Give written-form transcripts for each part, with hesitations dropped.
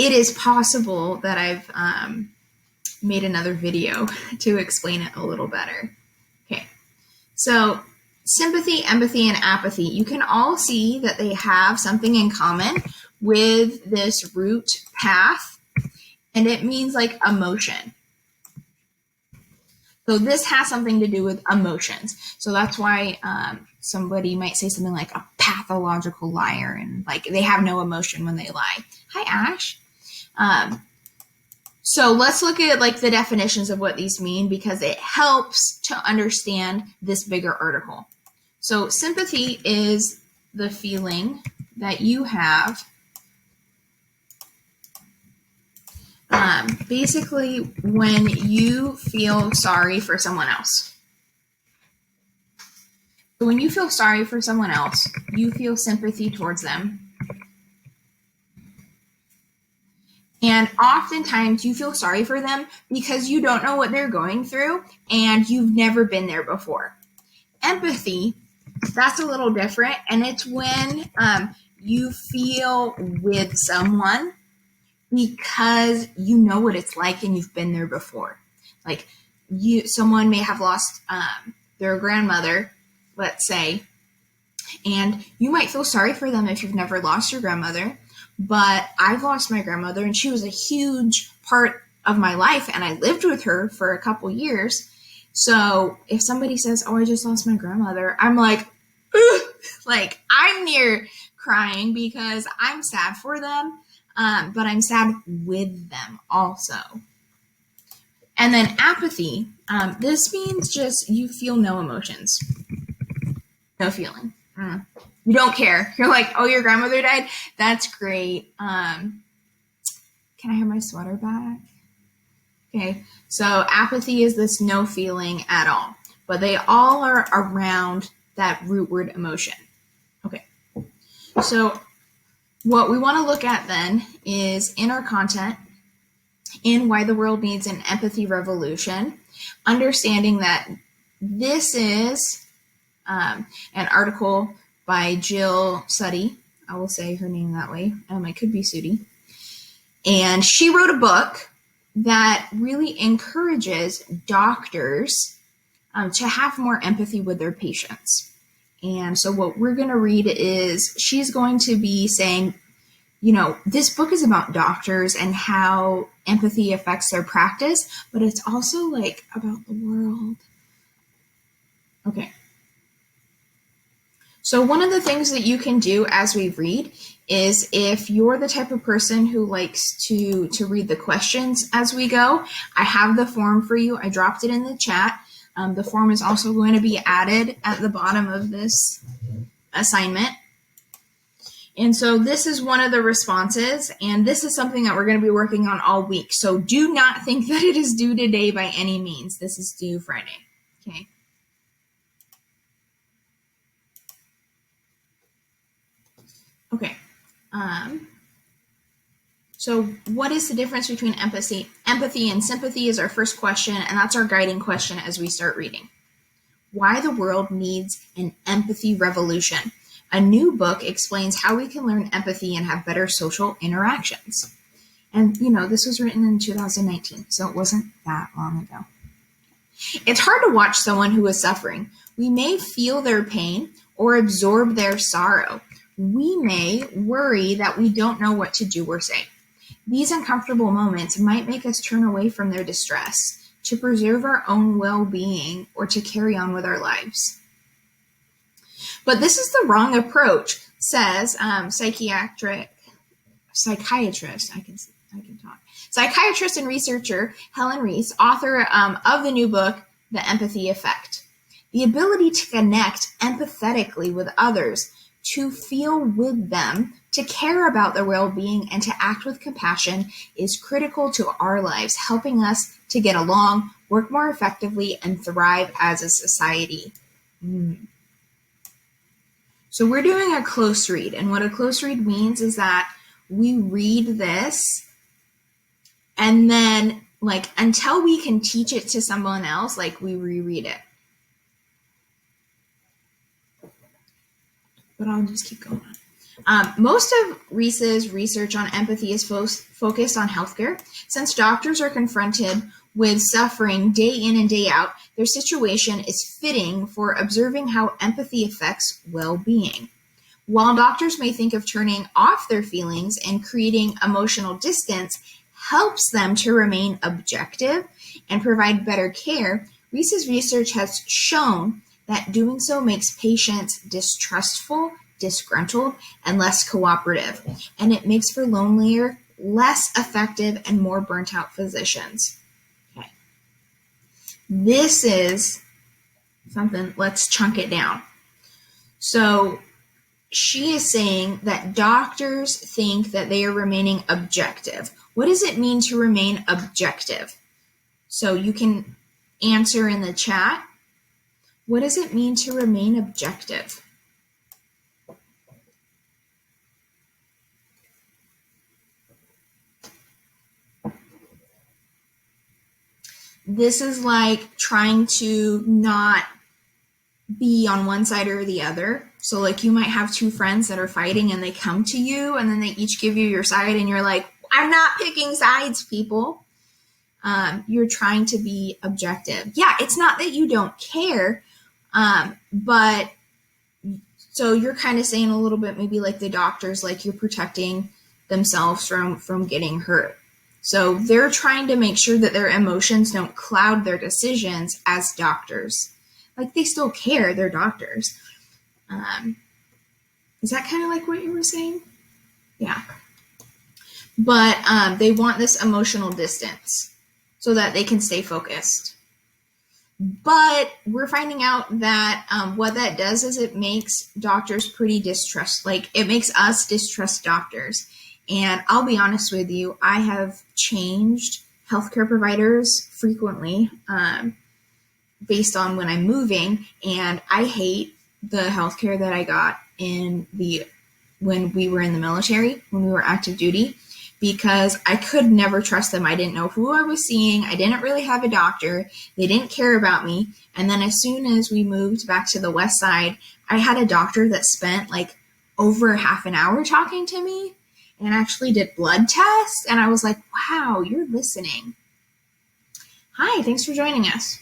it is possible that I've made another video to explain it a little better. Okay, so sympathy, empathy, and apathy, you can all see that they have something in common with this root path, and it means like emotion. So this has something to do with emotions. So that's why somebody might say something like a pathological liar, and like they have no emotion when they lie. Hi, Ash. So let's look at like the definitions of what these mean, because it helps to understand this bigger article. So sympathy is the feeling that you have basically when you feel sorry for someone else. So when you feel sorry for someone else, you feel sympathy towards them. And oftentimes you feel sorry for them because you don't know what they're going through and you've never been there before. Empathy, that's a little different, and it's when you feel with someone because you know what it's like and you've been there before. Like someone may have lost their grandmother, let's say, and you might feel sorry for them if you've never lost your grandmother. But I've lost my grandmother, and she was a huge part of my life, and I lived with her for a couple years. So if somebody says, "Oh, I just lost my grandmother," I'm like, ugh! Like I'm near crying because I'm sad for them, but I'm sad with them also. And then apathy, this means just you feel no emotions, no feeling. You don't care. You're like, oh, your grandmother died? That's great. Can I have my sweater back? Okay, so apathy is this no feeling at all, but they all are around that root word emotion. Okay, so what we want to look at then is in our content, in Why the World Needs an Empathy Revolution, understanding that this is an article by Jill Suttie. I will say her name that way. It could be Suttie. And she wrote a book that really encourages doctors to have more empathy with their patients. And so what we're going to read is she's going to be saying, this book is about doctors and how empathy affects their practice, but it's also like about the world. Okay. So one of the things that you can do as we read is, if you're the type of person who likes to read the questions as we go, I have the form for you. I dropped it in the chat. The form is also going to be added at the bottom of this assignment. And so this is one of the responses, and this is something that we're going to be working on all week. So do not think that it is due today by any means. This is due Friday. Okay. Okay. So what is the difference between empathy and sympathy is our first question, and that's our guiding question as we start reading. Why the World Needs an Empathy Revolution. A new book explains how we can learn empathy and have better social interactions. And, this was written in 2019, so it wasn't that long ago. It's hard to watch someone who is suffering. We may feel their pain or absorb their sorrow. We may worry that we don't know what to do or say. These uncomfortable moments might make us turn away from their distress to preserve our own well-being or to carry on with our lives. But this is the wrong approach, says psychiatrist and researcher Helen Reese, author of the new book, The Empathy Effect. The ability to connect empathetically with others, to feel with them, to care about their well-being, and to act with compassion is critical to our lives, helping us to get along, work more effectively, and thrive as a society. So we're doing a close read, and what a close read means is that we read this, and then, until we can teach it to someone else, we reread it. But I'll just keep going on. Most of Reese's research on empathy is focused on healthcare. Since doctors are confronted with suffering day in and day out, their situation is fitting for observing how empathy affects well-being. While doctors may think of turning off their feelings and creating emotional distance helps them to remain objective and provide better care, Reese's research has shown that doing so makes patients distrustful, disgruntled, and less cooperative, and it makes for lonelier, less effective, and more burnt out physicians. Okay. This is something, let's chunk it down. So she is saying that doctors think that they are remaining objective. What does it mean to remain objective? So you can answer in the chat. What does it mean to remain objective? This is like trying to not be on one side or the other. So like you might have two friends that are fighting and they come to you and then they each give you your side and you're like, I'm not picking sides, people. You're trying to be objective. Yeah, it's not that you don't care, but so you're kind of saying a little bit maybe like the doctors, like you're protecting themselves from getting hurt. So they're trying to make sure that their emotions don't cloud their decisions as doctors. Like they still care, they're doctors. Is that kind of like what you were saying? Yeah. But they want this emotional distance so that they can stay focused. But we're finding out that what that does is it makes doctors pretty it makes us distrust doctors. And I'll be honest with you, I have changed healthcare providers frequently based on when I'm moving, and I hate the healthcare that I got when we were in the military, when we were active duty, because I could never trust them. I didn't know who I was seeing. I didn't really have a doctor. They didn't care about me. And then as soon as we moved back to the West Side, I had a doctor that spent like over half an hour talking to me and actually did blood tests. And I was like, wow, you're listening. Hi, thanks for joining us.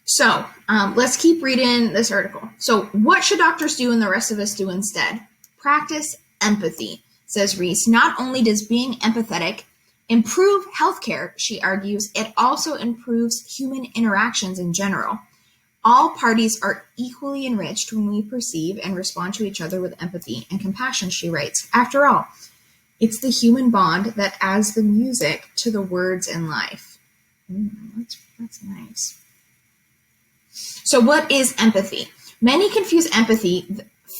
So let's keep reading this article. So what should doctors do and the rest of us do instead? Practice empathy, says Reese. Not only does being empathetic improve healthcare, she argues, it also improves human interactions in general. All parties are equally enriched when we perceive and respond to each other with empathy and compassion, she writes. After all, it's the human bond that adds the music to the words in life. That's nice. So what is empathy? Many confuse empathy,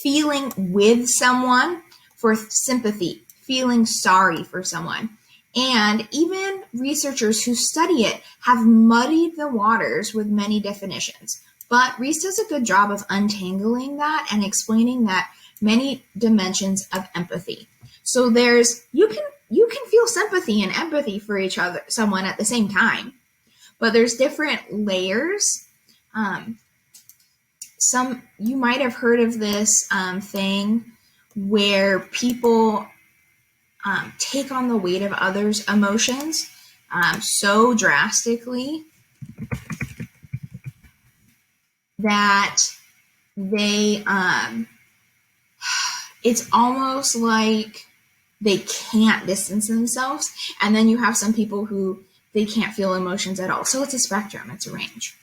feeling with someone, for sympathy, feeling sorry for someone. And even researchers who study it have muddied the waters with many definitions. But Reese does a good job of untangling that and explaining that many dimensions of empathy. So you can feel sympathy and empathy for someone at the same time, but there's different layers. You might have heard of this thing where people take on the weight of others' emotions so drastically that they it's almost like they can't distance themselves. And then you have some people who they can't feel emotions at all. So it's a spectrum, it's a range.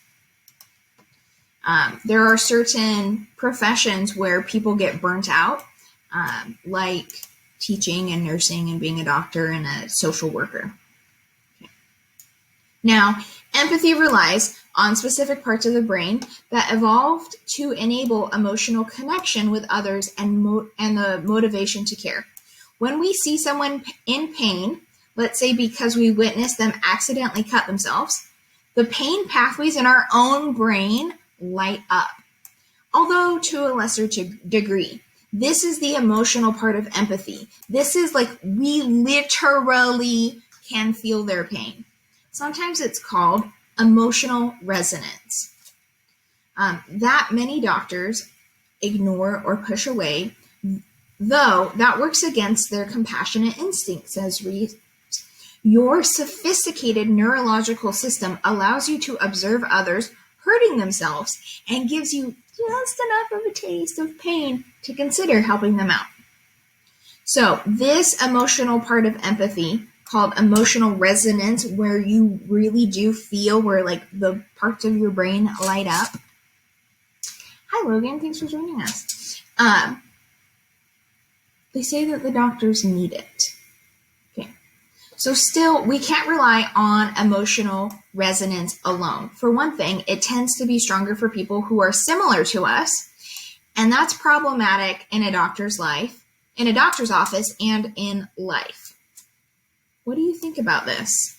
There are certain professions where people get burnt out, like teaching and nursing and being a doctor and a social worker. Okay. Now, empathy relies on specific parts of the brain that evolved to enable emotional connection with others and the motivation to care. When we see someone in pain, let's say because we witnessed them accidentally cut themselves, the pain pathways in our own brain light up, although to a lesser degree. This is the emotional part of empathy. This is like we literally can feel their pain. Sometimes it's called emotional resonance. That many doctors ignore, or push away, though that works against their compassionate instinct, says Reese. Your sophisticated neurological system allows you to observe others hurting themselves and gives you just enough of a taste of pain to consider helping them out. So this emotional part of empathy, called emotional resonance, where you really do feel where like the parts of your brain light up. Hi Logan, thanks for joining us. They say that the doctors need it. Okay. So still, we can't rely on emotional resonance alone. For one thing, it tends to be stronger for people who are similar to us, and that's problematic in a doctor's life, in a doctor's office, and in life. What do you think about this?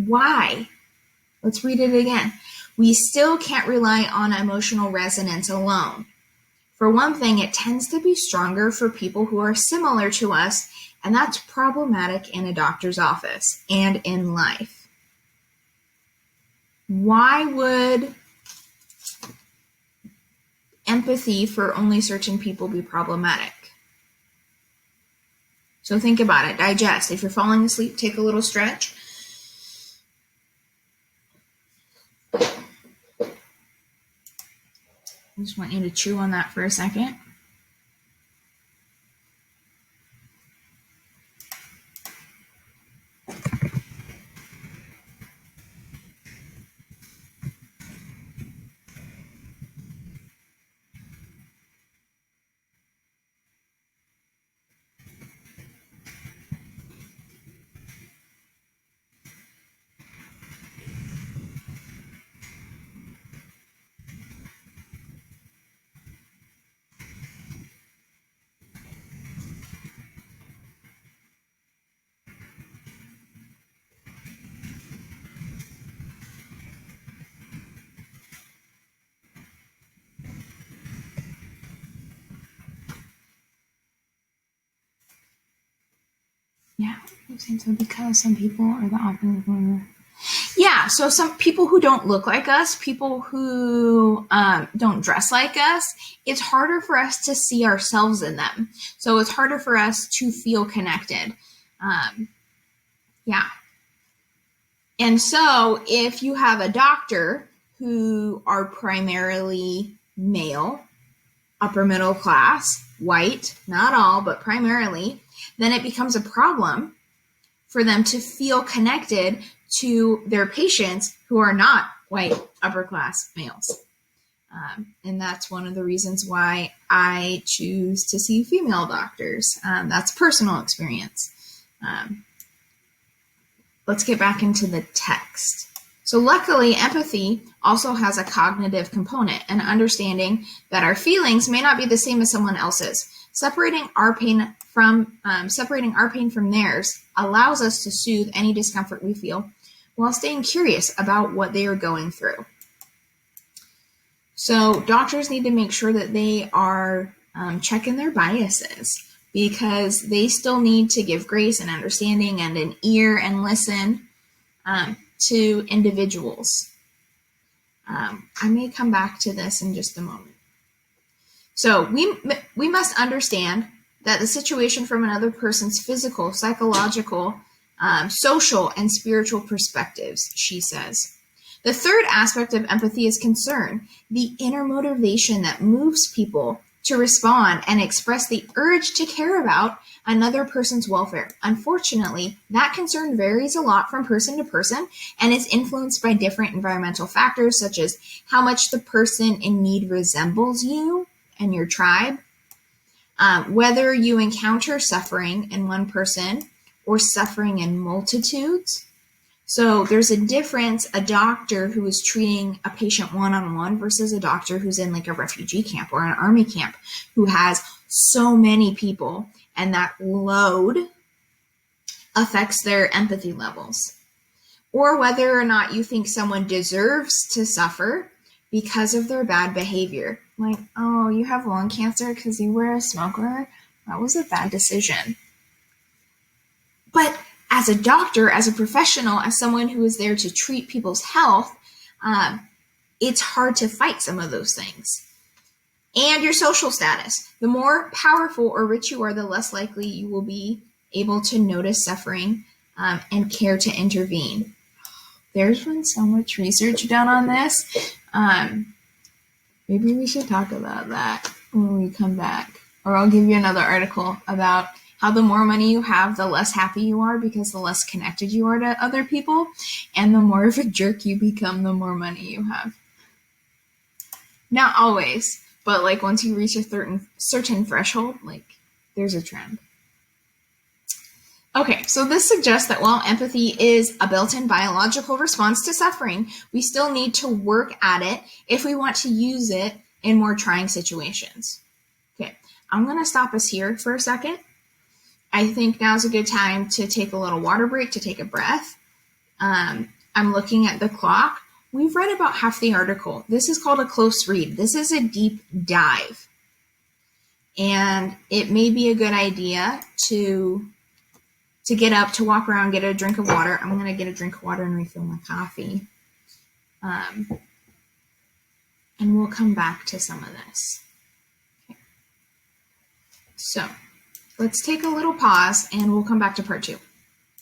Why? Let's read it again. We still can't rely on emotional resonance alone. For one thing, it tends to be stronger for people who are similar to us, and that's problematic in a doctor's office and in life. Why would empathy for only certain people be problematic? So think about it, digest. If you're falling asleep, take a little stretch. I just want you to chew on that for a second. Yeah, I'm saying so because some people are the opposite. Yeah, so some people who don't look like us, people who don't dress like us, it's harder for us to see ourselves in them. So it's harder for us to feel connected. Yeah. And so if you have a doctor who are primarily male, upper middle class, white, not all, but primarily, then it becomes a problem for them to feel connected to their patients who are not white, upper class males. And that's one of the reasons why I choose to see female doctors. That's personal experience. Let's get back into the text. So luckily, empathy also has a cognitive component, an understanding that our feelings may not be the same as someone else's. Separating our pain from theirs allows us to soothe any discomfort we feel while staying curious about what they are going through. So doctors need to make sure that they are checking their biases, because they still need to give grace and understanding and an ear and listen to individuals. I may come back to this in just a moment. So we must understand that the situation from another person's physical, psychological, social, and spiritual perspectives, she says. The third aspect of empathy is concern, the inner motivation that moves people to respond and express the urge to care about another person's welfare. Unfortunately, that concern varies a lot from person to person and is influenced by different environmental factors, such as how much the person in need resembles you and your tribe, whether you encounter suffering in one person or suffering in multitudes. So there's a difference, a doctor who is treating a patient one-on-one versus a doctor who's in like a refugee camp or an army camp who has so many people, and that load affects their empathy levels. Or whether or not you think someone deserves to suffer because of their bad behavior. Like, oh, you have lung cancer because you were a smoker? That was a bad decision. But as a doctor, as a professional, as someone who is there to treat people's health, it's hard to fight some of those things. And your social status. The more powerful or rich you are, the less likely you will be able to notice suffering and care to intervene. There's been so much research done on this. Maybe we should talk about that when we come back. Or I'll give you another article about how the more money you have, the less happy you are because the less connected you are to other people. And the more of a jerk you become, the more money you have. Not always, but like once you reach a certain threshold, like there's a trend. Okay, so this suggests that while empathy is a built-in biological response to suffering, we still need to work at it if we want to use it in more trying situations. Okay, I'm going to stop us here for a second. I think now's a good time to take a little water break, to take a breath. I'm looking at the clock. We've read about half the article. This is called a close read. This is a deep dive. And it may be a good idea to get up, to walk around, get a drink of water. I'm going to get a drink of water and refill my coffee. And we'll come back to some of this. Okay. So let's take a little pause and we'll come back to part 2.